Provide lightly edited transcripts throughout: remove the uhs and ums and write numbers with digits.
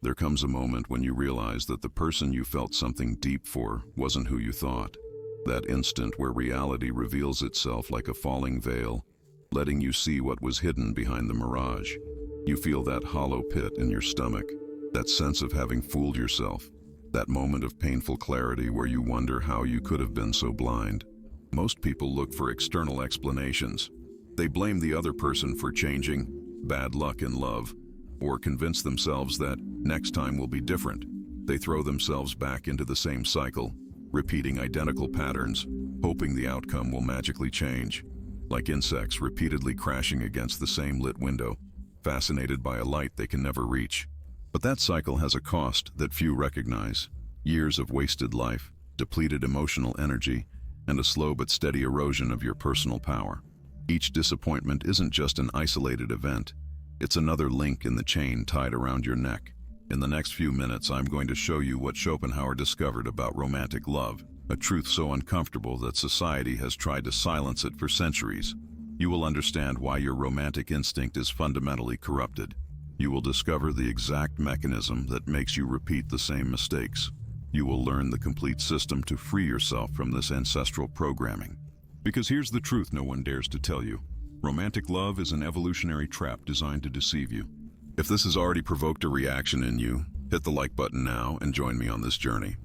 There comes a moment when you realize that the person you felt something deep for wasn't who you thought. That instant where reality reveals itself like a falling veil, letting you see what was hidden behind the mirage. You feel that hollow pit in your stomach, that sense of having fooled yourself, that moment of painful clarity where you wonder how you could have been so blind. Most people look for external explanations. They blame the other person for changing, bad luck in love, or convince themselves that next time will be different. They throw themselves back into the same cycle, repeating identical patterns, hoping the outcome will magically change. Like insects repeatedly crashing against the same lit window, fascinated by a light they can never reach. But that cycle has a cost that few recognize. Years of wasted life, depleted emotional energy, and a slow but steady erosion of your personal power. Each disappointment isn't just an isolated event. It's another link in the chain tied around your neck. In the next few minutes, I'm going to show you what Schopenhauer discovered about romantic love, a truth so uncomfortable that society has tried to silence it for centuries. You will understand why your romantic instinct is fundamentally corrupted. You will discover the exact mechanism that makes you repeat the same mistakes. You will learn the complete system to free yourself from this ancestral programming. Because here's the truth no one dares to tell you. Romantic love is an evolutionary trap designed to deceive you. If this has already provoked a reaction in you, hit the like button now and join me on this journey.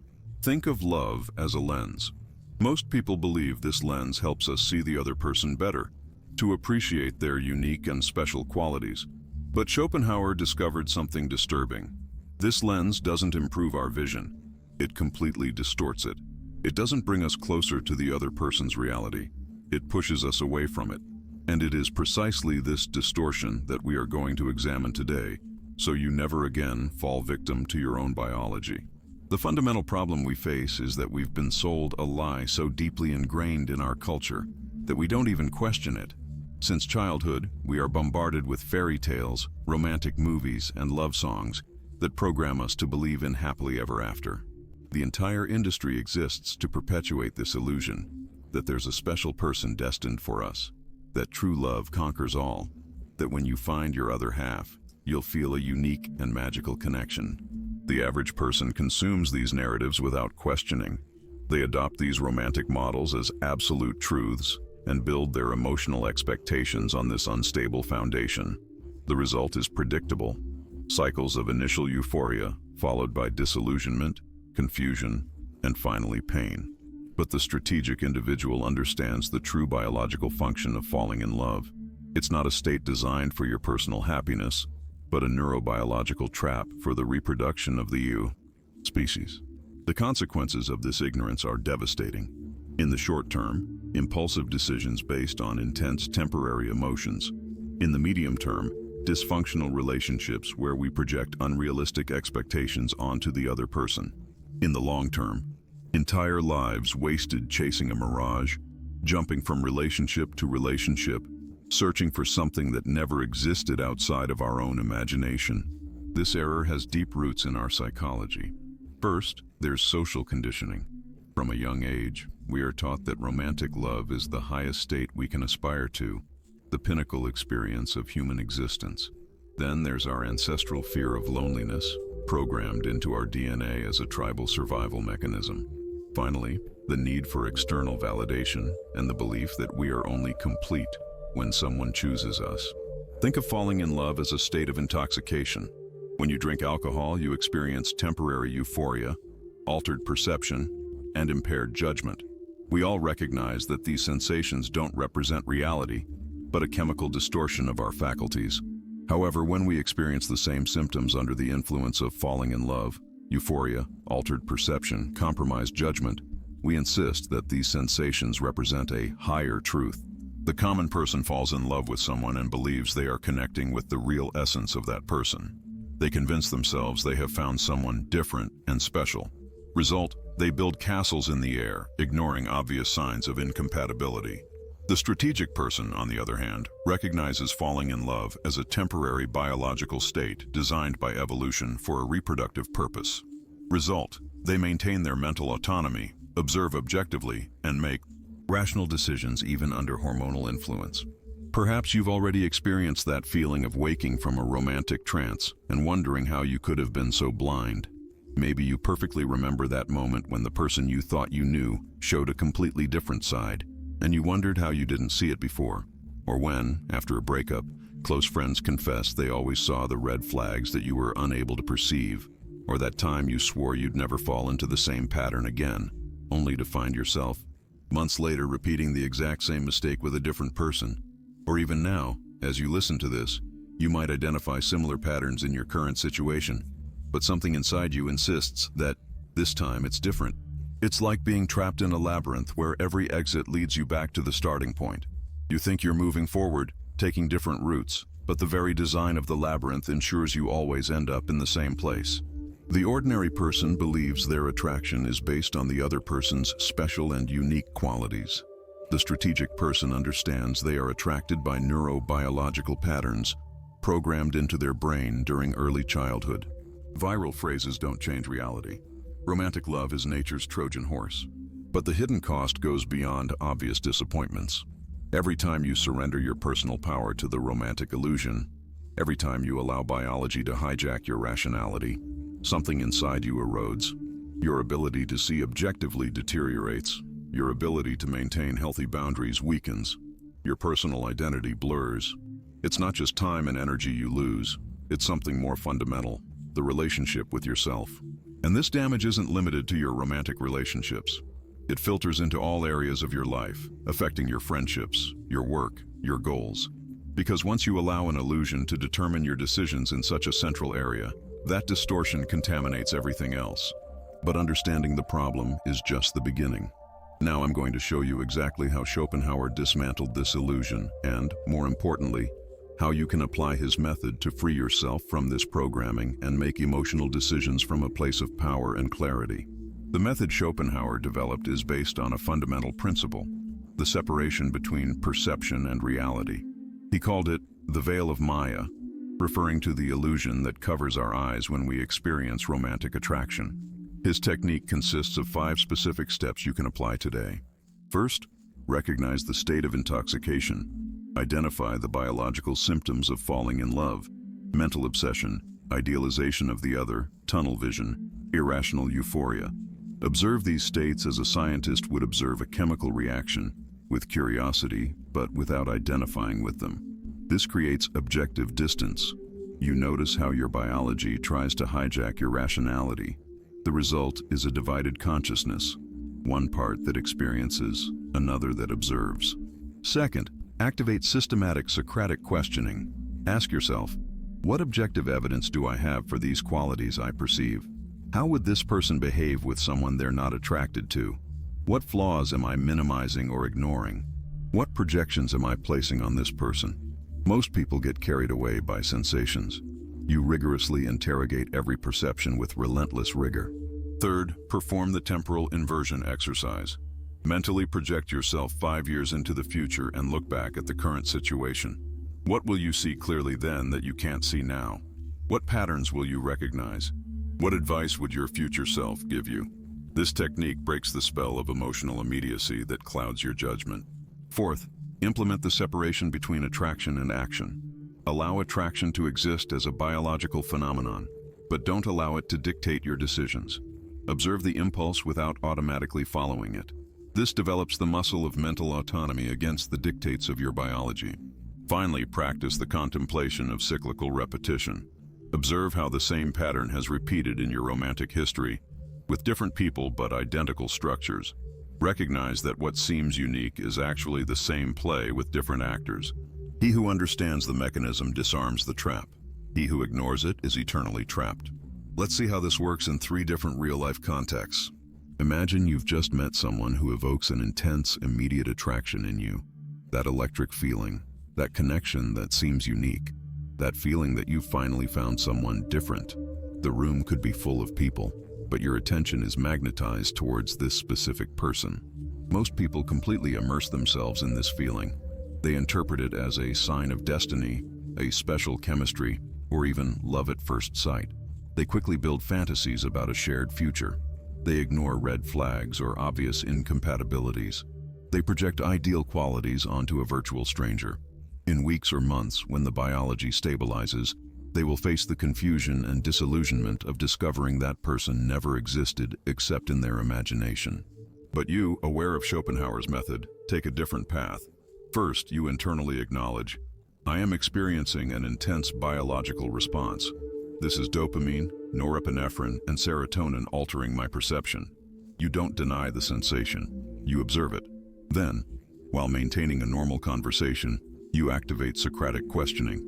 Think of love as a lens. Most people believe this lens helps us see the other person better, to appreciate their unique and special qualities. But Schopenhauer discovered something disturbing. This lens doesn't improve our vision. It completely distorts it. It doesn't bring us closer to the other person's reality. It pushes us away from it. And it is precisely this distortion that we are going to examine today, so you never again fall victim to your own biology. The fundamental problem we face is that we've been sold a lie so deeply ingrained in our culture that we don't even question it. Since childhood, we are bombarded with fairy tales, romantic movies, and love songs that program us to believe in happily ever after. The entire industry exists to perpetuate this illusion that there's a special person destined for us, that true love conquers all, that when you find your other half, you'll feel a unique and magical connection. The average person consumes these narratives without questioning. They adopt these romantic models as absolute truths and build their emotional expectations on this unstable foundation. The result is predictable: cycles of initial euphoria, followed by disillusionment, confusion, and finally pain. But the strategic individual understands the true biological function of falling in love. It's not a state designed for your personal happiness, but a neurobiological trap for the reproduction of the you species. The consequences of this ignorance are devastating. In the short term, impulsive decisions based on intense temporary emotions. In the medium term, dysfunctional relationships where we project unrealistic expectations onto the other person. In the long term, entire lives wasted chasing a mirage, jumping from relationship to relationship, searching for something that never existed outside of our own imagination. This error has deep roots in our psychology. First, there's social conditioning. From a young age, we are taught that romantic love is the highest state we can aspire to, the pinnacle experience of human existence. Then there's our ancestral fear of loneliness, programmed into our DNA as a tribal survival mechanism. Finally, the need for external validation and the belief that we are only complete when someone chooses us. Think of falling in love as a state of intoxication. When you drink alcohol, you experience temporary euphoria, altered perception, and impaired judgment. We all recognize that these sensations don't represent reality, but a chemical distortion of our faculties. However, when we experience the same symptoms under the influence of falling in love, euphoria, altered perception, compromised judgment, we insist that these sensations represent a higher truth. The common person falls in love with someone and believes they are connecting with the real essence of that person. They convince themselves they have found someone different and special. Result, they build castles in the air, ignoring obvious signs of incompatibility. The strategic person, on the other hand, recognizes falling in love as a temporary biological state designed by evolution for a reproductive purpose. Result, they maintain their mental autonomy, observe objectively, and make rational decisions even under hormonal influence. Perhaps you've already experienced that feeling of waking from a romantic trance and wondering how you could have been so blind. Maybe you perfectly remember that moment when the person you thought you knew showed a completely different side, and you wondered how you didn't see it before. Or when, after a breakup, close friends confessed they always saw the red flags that you were unable to perceive. Or that time you swore you'd never fall into the same pattern again, only to find yourself, months later, repeating the exact same mistake with a different person. Or even now, as you listen to this, you might identify similar patterns in your current situation, but something inside you insists that this time it's different. It's like being trapped in a labyrinth where every exit leads you back to the starting point. You think you're moving forward, taking different routes, but the very design of the labyrinth ensures you always end up in the same place. The ordinary person believes their attraction is based on the other person's special and unique qualities. The strategic person understands they are attracted by neurobiological patterns programmed into their brain during early childhood. Viral phrases don't change reality. Romantic love is nature's Trojan horse. But the hidden cost goes beyond obvious disappointments. Every time you surrender your personal power to the romantic illusion, every time you allow biology to hijack your rationality, something inside you erodes. Your ability to see objectively deteriorates. Your ability to maintain healthy boundaries weakens. Your personal identity blurs. It's not just time and energy you lose. It's something more fundamental, the relationship with yourself. And this damage isn't limited to your romantic relationships. It filters into all areas of your life, affecting your friendships, your work, your goals. Because once you allow an illusion to determine your decisions in such a central area, that distortion contaminates everything else. But understanding the problem is just the beginning. Now I'm going to show you exactly how Schopenhauer dismantled this illusion and, more importantly, how you can apply his method to free yourself from this programming and make emotional decisions from a place of power and clarity. The method Schopenhauer developed is based on a fundamental principle, the separation between perception and reality. He called it the veil of Maya, referring to the illusion that covers our eyes when we experience romantic attraction. His technique consists of 5 specific steps you can apply today. First, recognize the state of intoxication. Identify the biological symptoms of falling in love: mental obsession, idealization of the other, tunnel vision, irrational euphoria. Observe these states as a scientist would observe a chemical reaction, with curiosity, but without identifying with them. This creates objective distance. You notice how your biology tries to hijack your rationality. The result is a divided consciousness, one part that experiences, another that observes. Second, activate systematic Socratic questioning. Ask yourself, what objective evidence do I have for these qualities I perceive? How would this person behave with someone they're not attracted to? What flaws am I minimizing or ignoring? What projections am I placing on this person? Most people get carried away by sensations. You rigorously interrogate every perception with relentless rigor. Third, perform the temporal inversion exercise. Mentally project yourself 5 years into the future and look back at the current situation. What will you see clearly then that you can't see now? What patterns will you recognize? What advice would your future self give you? This technique breaks the spell of emotional immediacy that clouds your judgment. Fourth, implement the separation between attraction and action. Allow attraction to exist as a biological phenomenon, but don't allow it to dictate your decisions. Observe the impulse without automatically following it. This develops the muscle of mental autonomy against the dictates of your biology. Finally, practice the contemplation of cyclical repetition. Observe how the same pattern has repeated in your romantic history, with different people but identical structures. Recognize that what seems unique is actually the same play with different actors. He who understands the mechanism disarms the trap. He who ignores it is eternally trapped. Let's see how this works in 3 different real-life contexts. Imagine you've just met someone who evokes an intense, immediate attraction in you. That electric feeling, that connection that seems unique, that feeling that you've finally found someone different. The room could be full of people, but your attention is magnetized towards this specific person. Most people completely immerse themselves in this feeling. They interpret it as a sign of destiny, a special chemistry, or even love at first sight. They quickly build fantasies about a shared future. They ignore red flags or obvious incompatibilities. They project ideal qualities onto a virtual stranger. In weeks or months, when the biology stabilizes, they will face the confusion and disillusionment of discovering that person never existed except in their imagination. But you, aware of Schopenhauer's method, take a different path. First, you internally acknowledge, I am experiencing an intense biological response. This is dopamine, norepinephrine, and serotonin altering my perception. You don't deny the sensation, you observe it. Then, while maintaining a normal conversation, you activate Socratic questioning.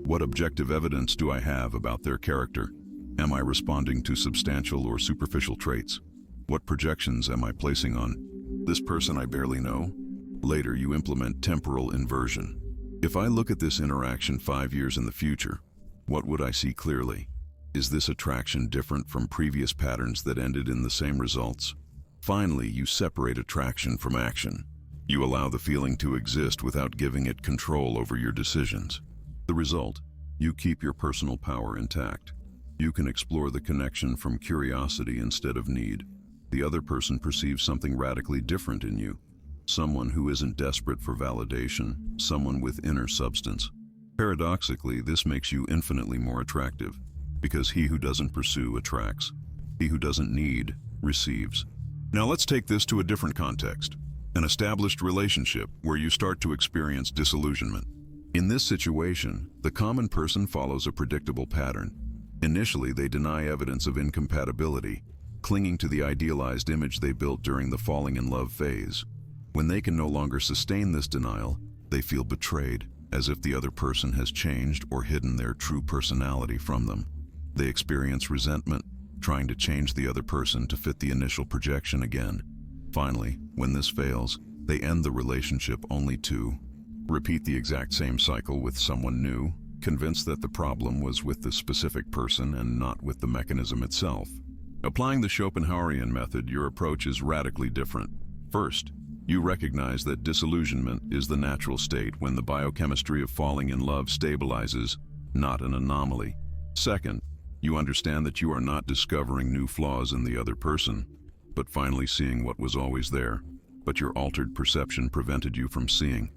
What objective evidence do I have about their character? Am I responding to substantial or superficial traits? What projections am I placing on this person I barely know? Later, you implement temporal inversion. If I look at this interaction 5 years in the future, what would I see clearly? Is this attraction different from previous patterns that ended in the same results? Finally, you separate attraction from action. You allow the feeling to exist without giving it control over your decisions. The result, you keep your personal power intact. You can explore the connection from curiosity instead of need. The other person perceives something radically different in you. Someone who isn't desperate for validation, someone with inner substance. Paradoxically, this makes you infinitely more attractive, because he who doesn't pursue attracts. He who doesn't need receives. Now let's take this to a different context. An established relationship where you start to experience disillusionment. In this situation, the common person follows a predictable pattern. Initially, they deny evidence of incompatibility, clinging to the idealized image they built during the falling in love phase. When they can no longer sustain this denial, they feel betrayed, as if the other person has changed or hidden their true personality from them. They experience resentment, trying to change the other person to fit the initial projection again. Finally, when this fails, they end the relationship only to repeat the exact same cycle with someone new, convinced that the problem was with the specific person and not with the mechanism itself. Applying the Schopenhauerian method, your approach is radically different. First, you recognize that disillusionment is the natural state when the biochemistry of falling in love stabilizes, not an anomaly. Second, you understand that you are not discovering new flaws in the other person, but finally seeing what was always there, but your altered perception prevented you from seeing.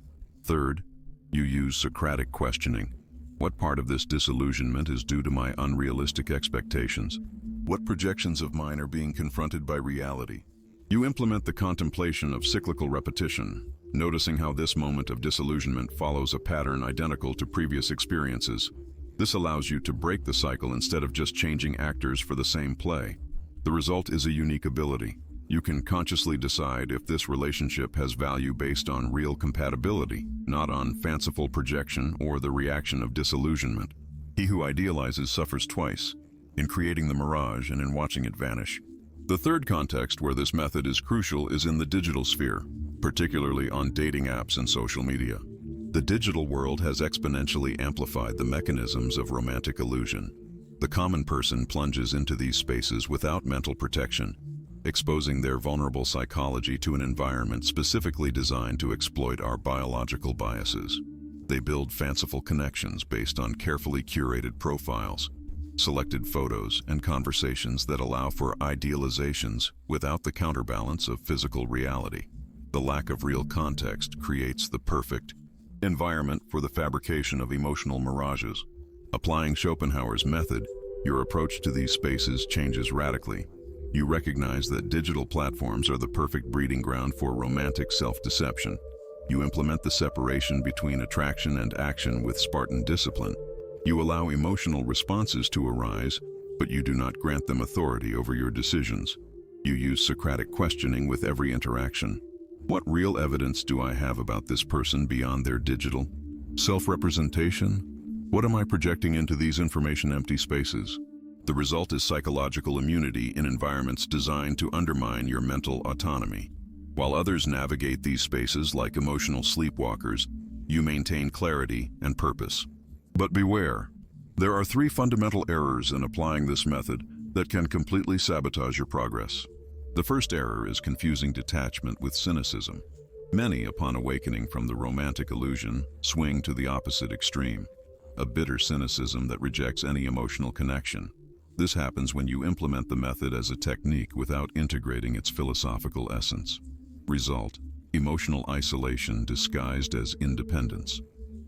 Third, you use Socratic questioning. What part of this disillusionment is due to my unrealistic expectations? What projections of mine are being confronted by reality? You implement the contemplation of cyclical repetition, noticing how this moment of disillusionment follows a pattern identical to previous experiences. This allows you to break the cycle instead of just changing actors for the same play. The result is a unique ability. You can consciously decide if this relationship has value based on real compatibility, not on fanciful projection or the reaction of disillusionment. He who idealizes suffers twice, in creating the mirage and in watching it vanish. The third context where this method is crucial is in the digital sphere, particularly on dating apps and social media. The digital world has exponentially amplified the mechanisms of romantic illusion. The common person plunges into these spaces without mental protection, exposing their vulnerable psychology to an environment specifically designed to exploit our biological biases. They build fanciful connections based on carefully curated profiles, selected photos, and conversations that allow for idealizations without the counterbalance of physical reality. The lack of real context creates the perfect environment for the fabrication of emotional mirages. Applying Schopenhauer's method, your approach to these spaces changes radically. You recognize that digital platforms are the perfect breeding ground for romantic self-deception. You implement the separation between attraction and action with Spartan discipline. You allow emotional responses to arise, but you do not grant them authority over your decisions. You use Socratic questioning with every interaction. What real evidence do I have about this person beyond their digital self-representation? What am I projecting into these information-empty spaces? The result is psychological immunity in environments designed to undermine your mental autonomy. While others navigate these spaces like emotional sleepwalkers, you maintain clarity and purpose. But beware, there are 3 fundamental errors in applying this method that can completely sabotage your progress. The first error is confusing detachment with cynicism. Many, upon awakening from the romantic illusion, swing to the opposite extreme, a bitter cynicism that rejects any emotional connection. This happens when you implement the method as a technique without integrating its philosophical essence. Result: emotional isolation disguised as independence.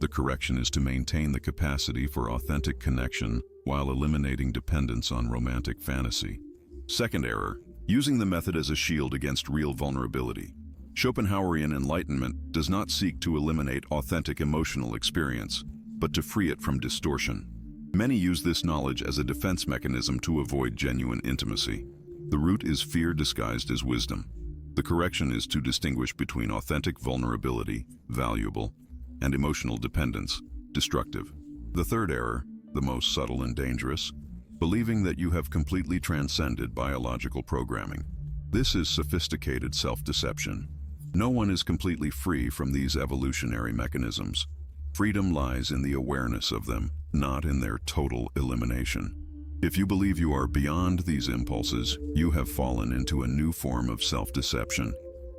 The correction is to maintain the capacity for authentic connection while eliminating dependence on romantic fantasy. Second error, using the method as a shield against real vulnerability. Schopenhauerian enlightenment does not seek to eliminate authentic emotional experience, but to free it from distortion. Many use this knowledge as a defense mechanism to avoid genuine intimacy. The root is fear disguised as wisdom. The correction is to distinguish between authentic vulnerability, valuable, and emotional dependence, destructive. The third error, the most subtle and dangerous, believing that you have completely transcended biological programming. This is sophisticated self-deception. No one is completely free from these evolutionary mechanisms. Freedom lies in the awareness of them, not in their total elimination. If you believe you are beyond these impulses, you have fallen into a new form of self-deception.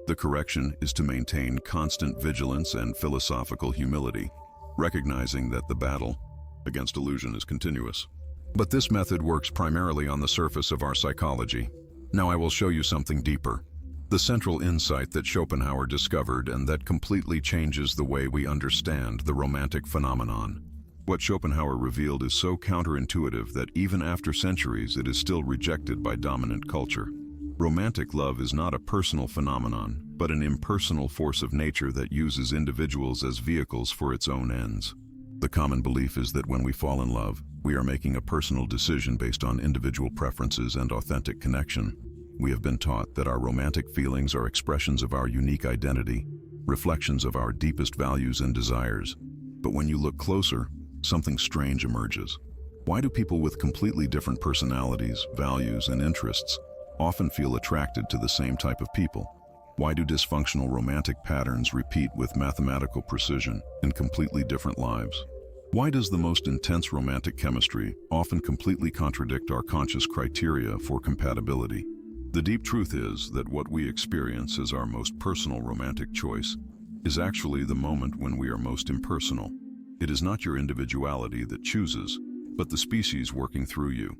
The correction is to maintain constant vigilance and philosophical humility, recognizing that the battle against illusion is continuous. But this method works primarily on the surface of our psychology. Now I will show you something deeper. The central insight that Schopenhauer discovered and that completely changes the way we understand the romantic phenomenon. What Schopenhauer revealed is so counterintuitive that even after centuries it is still rejected by dominant culture. Romantic love is not a personal phenomenon, but an impersonal force of nature that uses individuals as vehicles for its own ends. The common belief is that when we fall in love, we are making a personal decision based on individual preferences and authentic connection. We have been taught that our romantic feelings are expressions of our unique identity, reflections of our deepest values and desires. But when you look closer, something strange emerges. Why do people with completely different personalities, values, and interests often feel attracted to the same type of people? Why do dysfunctional romantic patterns repeat with mathematical precision in completely different lives? Why does the most intense romantic chemistry often completely contradict our conscious criteria for compatibility? The deep truth is that what we experience as our most personal romantic choice is actually the moment when we are most impersonal. It is not your individuality that chooses, but the species working through you.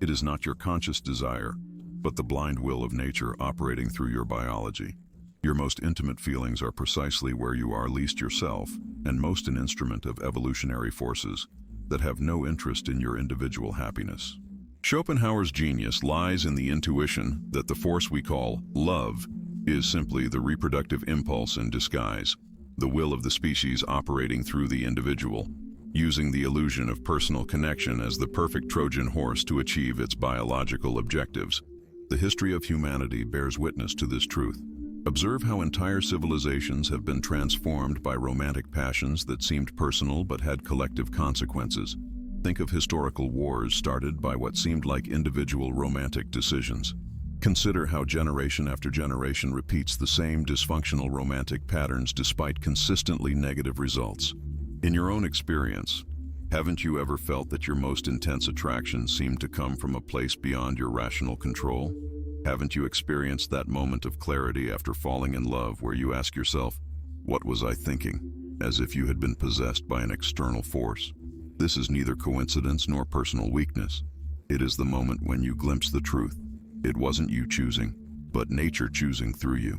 It is not your conscious desire, but the blind will of nature operating through your biology. Your most intimate feelings are precisely where you are least yourself, and most an instrument of evolutionary forces that have no interest in your individual happiness. Schopenhauer's genius lies in the intuition that the force we call love is simply the reproductive impulse in disguise, the will of the species operating through the individual, using the illusion of personal connection as the perfect Trojan horse to achieve its biological objectives. The history of humanity bears witness to this truth. Observe how entire civilizations have been transformed by romantic passions that seemed personal but had collective consequences. Think of historical wars started by what seemed like individual romantic decisions. Consider how generation after generation repeats the same dysfunctional romantic patterns despite consistently negative results. In your own experience, haven't you ever felt that your most intense attraction seemed to come from a place beyond your rational control? Haven't you experienced that moment of clarity after falling in love where you ask yourself, "What was I thinking?" as if you had been possessed by an external force? This is neither coincidence nor personal weakness. It is the moment when you glimpse the truth. It wasn't you choosing, but nature choosing through you.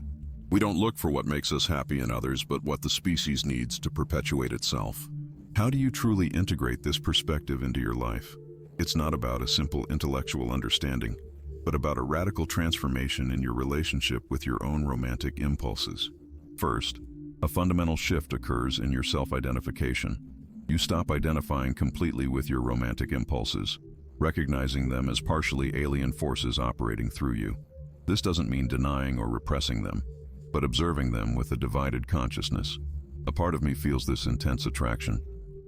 We don't look for what makes us happy in others, but what the species needs to perpetuate itself. How do you truly integrate this perspective into your life? It's not about a simple intellectual understanding, but about a radical transformation in your relationship with your own romantic impulses. First, a fundamental shift occurs in your self-identification. You stop identifying completely with your romantic impulses, recognizing them as partially alien forces operating through you. This doesn't mean denying or repressing them, but observing them with a divided consciousness. A part of me feels this intense attraction,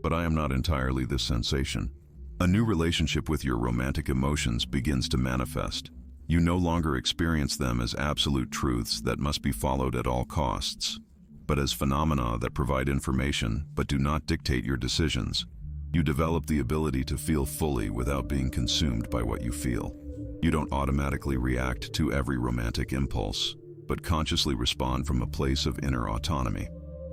but I am not entirely this sensation. A new relationship with your romantic emotions begins to manifest. You no longer experience them as absolute truths that must be followed at all costs, but as phenomena that provide information but do not dictate your decisions. You develop the ability to feel fully without being consumed by what you feel. You don't automatically react to every romantic impulse, but consciously respond from a place of inner autonomy.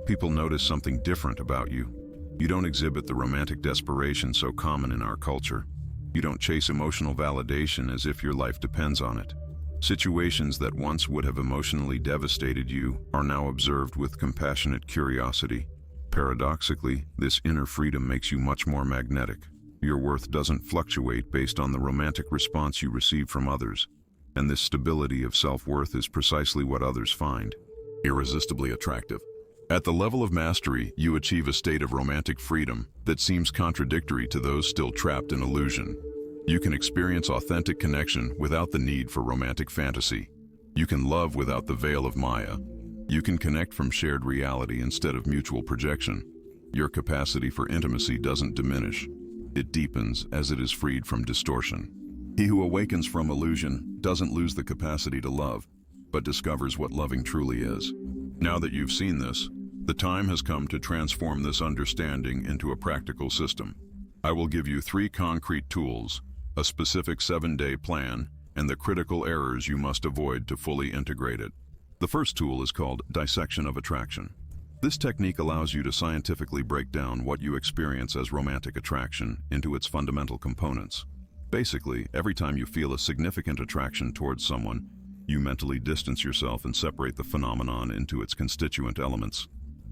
People notice something different about you. You don't exhibit the romantic desperation so common in our culture. You don't chase emotional validation as if your life depends on it. Situations that once would have emotionally devastated you are now observed with compassionate curiosity. Paradoxically, this inner freedom makes you much more magnetic. Your worth doesn't fluctuate based on the romantic response you receive from others, and this stability of self-worth is precisely what others find irresistibly attractive. At the level of mastery, you achieve a state of romantic freedom that seems contradictory to those still trapped in illusion. You can experience authentic connection without the need for romantic fantasy. You can love without the veil of Maya. You can connect from shared reality instead of mutual projection. Your capacity for intimacy doesn't diminish. It deepens as it is freed from distortion. He who awakens from illusion doesn't lose the capacity to love, but discovers what loving truly is. Now that you've seen this, the time has come to transform this understanding into a practical system. I will give you 3 concrete tools, a specific 7-day plan, and the critical errors you must avoid to fully integrate it. The first tool is called dissection of attraction. This technique allows you to scientifically break down what you experience as romantic attraction into its fundamental components. Basically, every time you feel a significant attraction towards someone, you mentally distance yourself and separate the phenomenon into its constituent elements.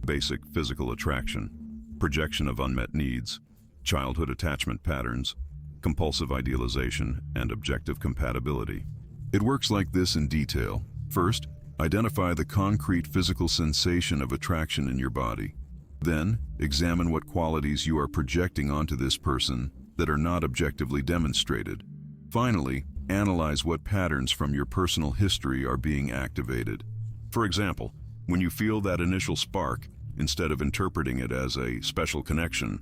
Basic physical attraction, projection of unmet needs, childhood attachment patterns, compulsive idealization, and objective compatibility. It works like this in detail. First, identify the concrete physical sensation of attraction in your body. Then, examine what qualities you are projecting onto this person that are not objectively demonstrated. Finally, analyze what patterns from your personal history are being activated. For example, when you feel that initial spark, instead of interpreting it as a special connection,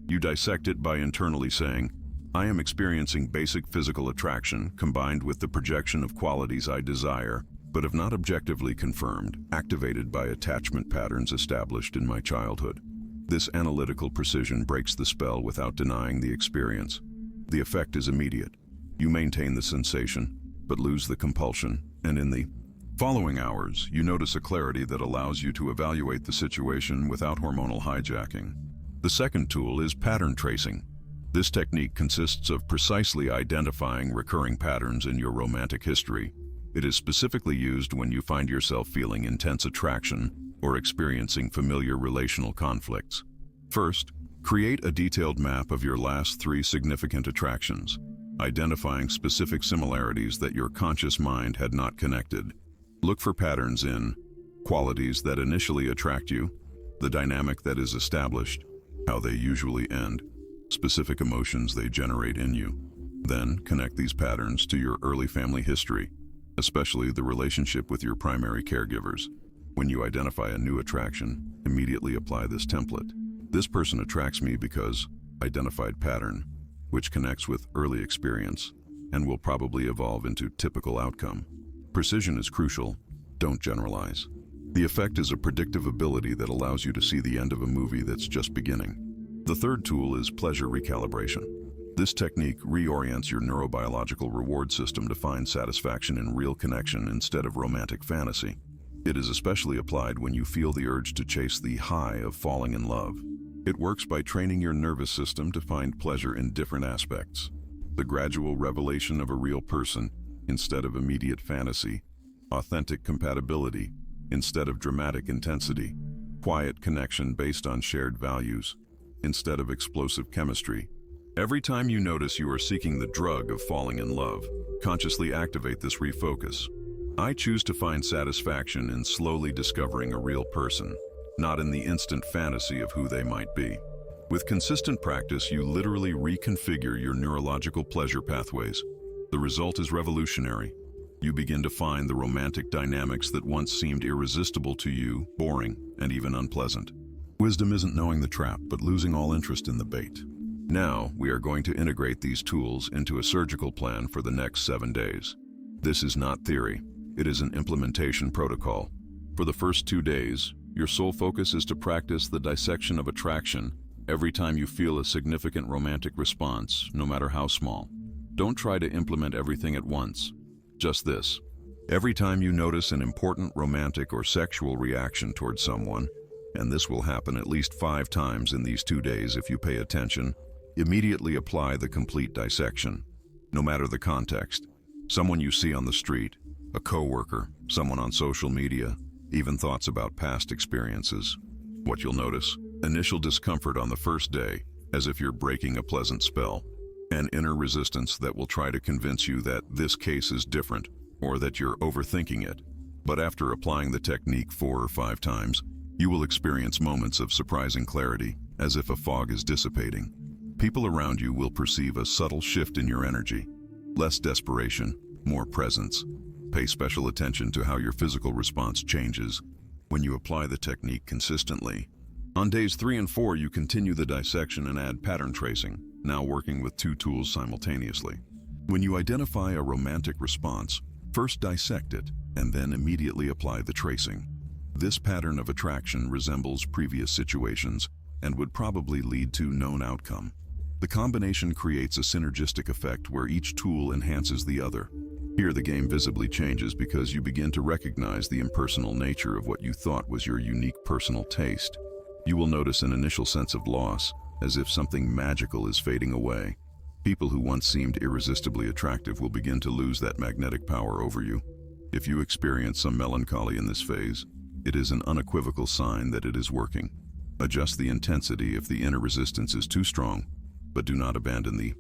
you dissect it by internally saying, I am experiencing basic physical attraction combined with the projection of qualities I desire, but have not objectively confirmed, activated by attachment patterns established in my childhood. This analytical precision breaks the spell without denying the experience. The effect is immediate. You maintain the sensation, but lose the compulsion, and in the following hours, you notice a clarity that allows you to evaluate the situation without hormonal hijacking. The second tool is pattern tracing. This technique consists of precisely identifying recurring patterns in your romantic history. It is specifically used when you find yourself feeling intense attraction or experiencing familiar relational conflicts. First, create a detailed map of your last 3 significant attractions, identifying specific similarities that your conscious mind had not connected. Look for patterns in qualities that initially attract you, the dynamic that is established, how they usually end, specific emotions they generate in you. Then connect these patterns to your early family history, especially the relationship with your primary caregivers. When you identify a new attraction, immediately apply this template. This person attracts me because identified pattern, which connects with early experience and will probably evolve into typical outcome. Precision is crucial. Don't generalize. The effect is a predictive ability that allows you to see the end of a movie that's just beginning. The third tool is pleasure recalibration. This technique reorients your neurobiological reward system to find satisfaction in real connection instead of romantic fantasy. It is especially applied when you feel the urge to chase the high of falling in love. It works by training your nervous system to find pleasure in different aspects. The gradual revelation of a real person instead of immediate fantasy, authentic compatibility instead of dramatic intensity, quiet connection based on shared values instead of explosive chemistry. Every time you notice you are seeking the drug of falling in love, consciously activate this refocus. I choose to find satisfaction in slowly discovering a real person, not in the instant fantasy of who they might be. With consistent practice, you literally reconfigure your neurological pleasure pathways. The result is revolutionary. You begin to find the romantic dynamics that once seemed irresistible to you, boring, and even unpleasant. Wisdom isn't knowing the trap, but losing all interest in the bait. Now, we are going to integrate these tools into a surgical plan for the next 7 days. This is not theory. It is an implementation protocol. For the first 2 days, your sole focus is to practice the dissection of attraction every time you feel a significant romantic response, no matter how small. Don't try to implement everything at once. Just this. Every time you notice an important romantic or sexual reaction towards someone, and this will happen at least 5 times in these 2 days if you pay attention, immediately apply the complete dissection. No matter the context, someone you see on the street, a coworker, someone on social media, even thoughts about past experiences. What you'll notice, Initial discomfort on the first day, as if you're breaking a pleasant spell. An inner resistance that will try to convince you that this case is different, or that you're overthinking it. But after applying the technique 4 or 5 times, you will experience moments of surprising clarity, as if a fog is dissipating. People around you will perceive a subtle shift in your energy. Less desperation, more presence. Pay special attention to how your physical response changes when you apply the technique consistently. On days 3 and 4, you continue the dissection and add pattern tracing, now working with 2 tools simultaneously. When you identify a romantic response, first dissect it, and then immediately apply the tracing. This pattern of attraction resembles previous situations and would probably lead to known outcome. The combination creates a synergistic effect where each tool enhances the other. Here the game visibly changes because you begin to recognize the impersonal nature of what you thought was your unique personal taste. You will notice an initial sense of loss, as if something magical is fading away. People who once seemed irresistibly attractive will begin to lose that magnetic power over you. If you experience some melancholy in this phase, it is an unequivocal sign that it is working. Adjust the intensity if the inner resistance is too strong, but do not abandon the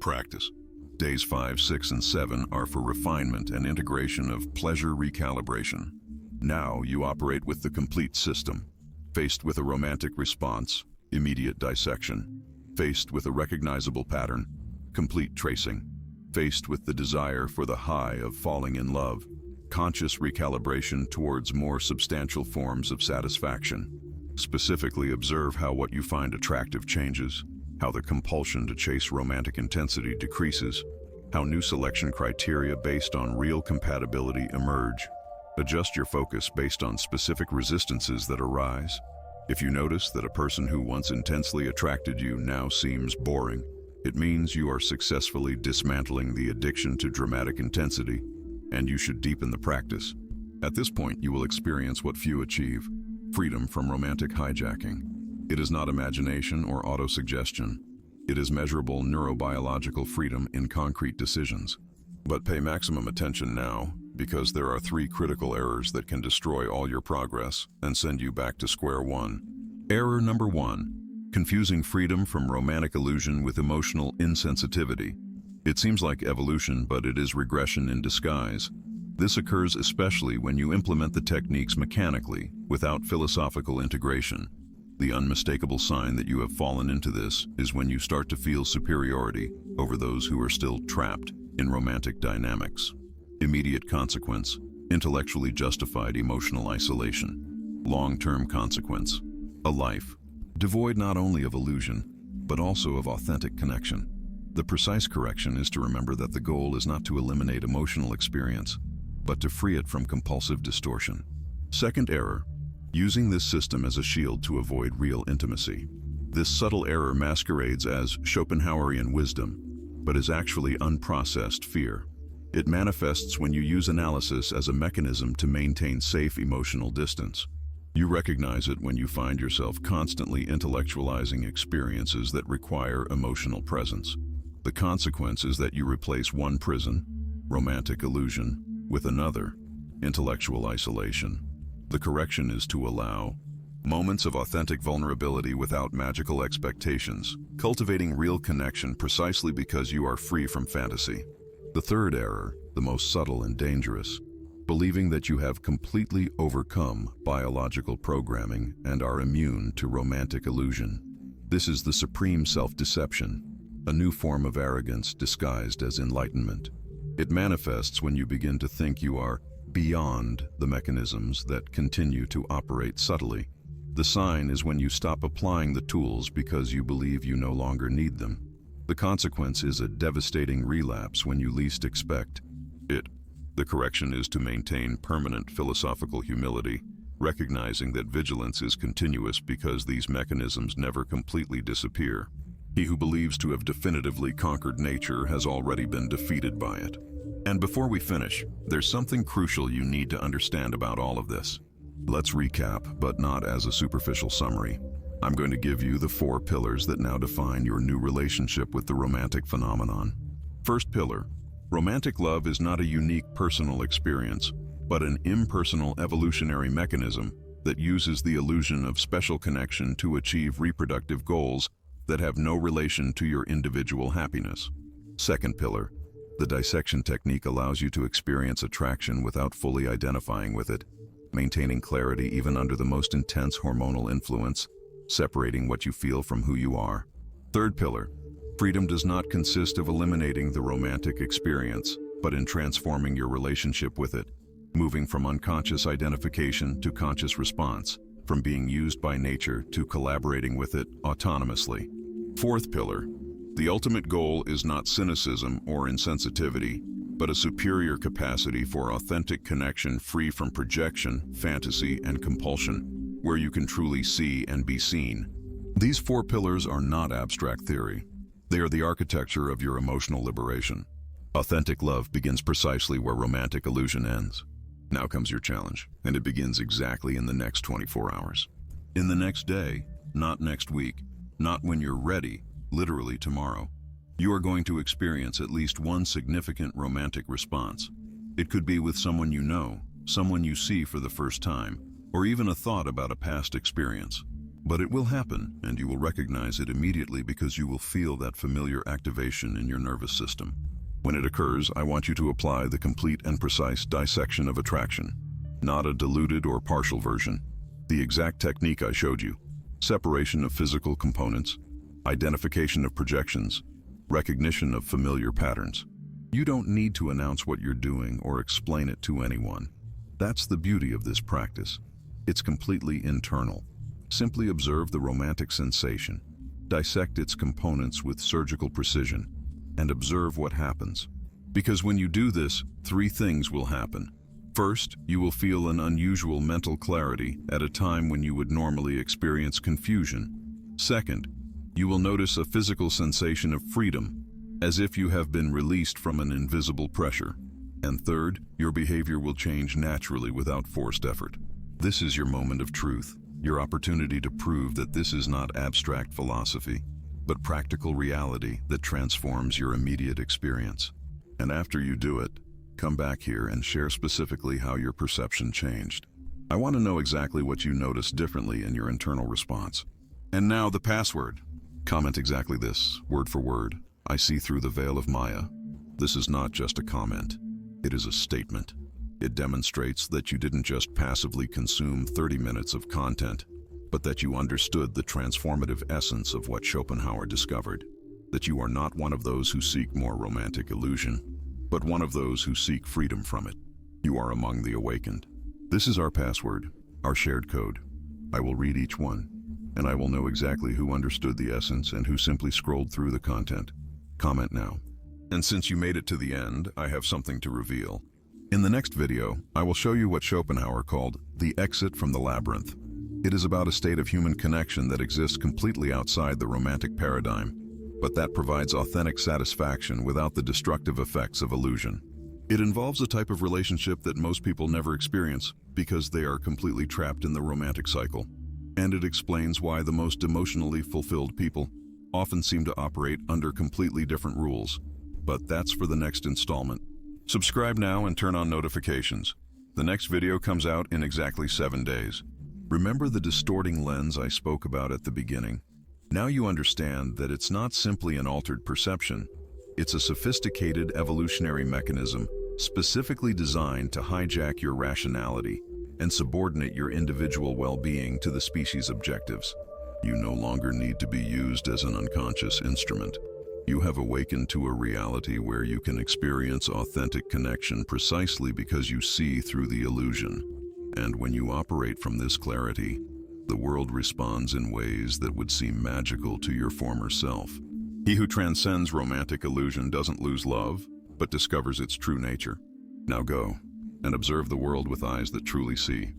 practice. Days 5, 6, and 7 are for refinement and integration of pleasure recalibration. Now you operate with the complete system. Faced with a romantic response, immediate dissection. Faced with a recognizable pattern, complete tracing. Faced with the desire for the high of falling in love, conscious recalibration towards more substantial forms of satisfaction. Specifically observe how what you find attractive changes, how the compulsion to chase romantic intensity decreases, how new selection criteria based on real compatibility emerge. Adjust your focus based on specific resistances that arise. If you notice that a person who once intensely attracted you now seems boring, it means you are successfully dismantling the addiction to dramatic intensity, and you should deepen the practice. At this point, you will experience what few achieve: freedom from romantic hijacking. It is not imagination or autosuggestion. It is measurable neurobiological freedom in concrete decisions. But pay maximum attention now, because there are 3 critical errors that can destroy all your progress and send you back to square one. Error number 1: confusing freedom from romantic illusion with emotional insensitivity. It seems like evolution, but it is regression in disguise. This occurs especially when you implement the techniques mechanically, without philosophical integration. The unmistakable sign that you have fallen into this is when you start to feel superiority over those who are still trapped in romantic dynamics. Immediate consequence: intellectually justified emotional isolation. Long-term consequence: a life devoid not only of illusion, but also of authentic connection. The precise correction is to remember that the goal is not to eliminate emotional experience, but to free it from compulsive distortion. Second error: using this system as a shield to avoid real intimacy. This subtle error masquerades as Schopenhauerian wisdom, but is actually unprocessed fear. It manifests when you use analysis as a mechanism to maintain safe emotional distance. You recognize it when you find yourself constantly intellectualizing experiences that require emotional presence. The consequence is that you replace one prison, romantic illusion, with another, intellectual isolation. The correction is to allow moments of authentic vulnerability without magical expectations, cultivating real connection precisely because you are free from fantasy. The third error, the most subtle and dangerous: believing that you have completely overcome biological programming and are immune to romantic illusion. This is the supreme self-deception, a new form of arrogance disguised as enlightenment. It manifests when you begin to think you are beyond the mechanisms that continue to operate subtly. The sign is when you stop applying the tools because you believe you no longer need them. The consequence is a devastating relapse when you least expect it. The correction is to maintain permanent philosophical humility, recognizing that vigilance is continuous because these mechanisms never completely disappear. He who believes to have definitively conquered nature has already been defeated by it. And before we finish, there's something crucial you need to understand about all of this. Let's recap, but not as a superficial summary. I'm going to give you the 4 pillars that now define your new relationship with the romantic phenomenon. First pillar: romantic love is not a unique personal experience, but an impersonal evolutionary mechanism that uses the illusion of special connection to achieve reproductive goals that have no relation to your individual happiness. Second pillar, the dissection technique allows you to experience attraction without fully identifying with it, maintaining clarity even under the most intense hormonal influence, separating what you feel from who you are. Third pillar, freedom does not consist of eliminating the romantic experience, but in transforming your relationship with it, moving from unconscious identification to conscious response, from being used by nature to collaborating with it autonomously. Fourth pillar, the ultimate goal is not cynicism or insensitivity, but a superior capacity for authentic connection free from projection, fantasy, and compulsion, where you can truly see and be seen. These four pillars are not abstract theory. They are the architecture of your emotional liberation. Authentic love begins precisely where romantic illusion ends. Now comes your challenge, and it begins exactly in the next 24 hours. In the next day, not next week, not when you're ready, literally tomorrow, you are going to experience at least one significant romantic response. It could be with someone you know, someone you see for the first time, or even a thought about a past experience. But it will happen, and you will recognize it immediately because you will feel that familiar activation in your nervous system. When it occurs, I want you to apply the complete and precise dissection of attraction, not a diluted or partial version. The exact technique I showed you: separation of physical components, identification of projections, recognition of familiar patterns. You don't need to announce what you're doing or explain it to anyone. That's the beauty of this practice. It's completely internal. Simply observe the romantic sensation, dissect its components with surgical precision, and observe what happens. Because when you do this, three things will happen. First, you will feel an unusual mental clarity at a time when you would normally experience confusion. Second, you will notice a physical sensation of freedom, as if you have been released from an invisible pressure. And third, your behavior will change naturally without forced effort. This is your moment of truth, your opportunity to prove that this is not abstract philosophy, but practical reality that transforms your immediate experience. And after you do it, come back here and share specifically how your perception changed. I want to know exactly what you noticed differently in your internal response. And now the password. Comment exactly this, word for word. I see through the veil of Maya. This is not just a comment. It is a statement. It demonstrates that you didn't just passively consume 30 minutes of content, but that you understood the transformative essence of what Schopenhauer discovered, that you are not one of those who seek more romantic illusion, but one of those who seek freedom from it. You are among the awakened. This is our password, our shared code. I will read each one, and I will know exactly who understood the essence and who simply scrolled through the content. Comment now. And since you made it to the end, I have something to reveal. In the next video, I will show you what Schopenhauer called the exit from the labyrinth. It is about a state of human connection that exists completely outside the romantic paradigm, but that provides authentic satisfaction without the destructive effects of illusion. It involves a type of relationship that most people never experience because they are completely trapped in the romantic cycle. And it explains why the most emotionally fulfilled people often seem to operate under completely different rules. But that's for the next installment. Subscribe now and turn on notifications. The next video comes out in exactly 7 days. Remember the distorting lens I spoke about at the beginning? Now you understand that it's not simply an altered perception. It's a sophisticated evolutionary mechanism specifically designed to hijack your rationality and subordinate your individual well-being to the species' objectives. You no longer need to be used as an unconscious instrument. You have awakened to a reality where you can experience authentic connection precisely because you see through the illusion. And when you operate from this clarity, the world responds in ways that would seem magical to your former self. He who transcends romantic illusion doesn't lose love, but discovers its true nature. Now go and observe the world with eyes that truly see.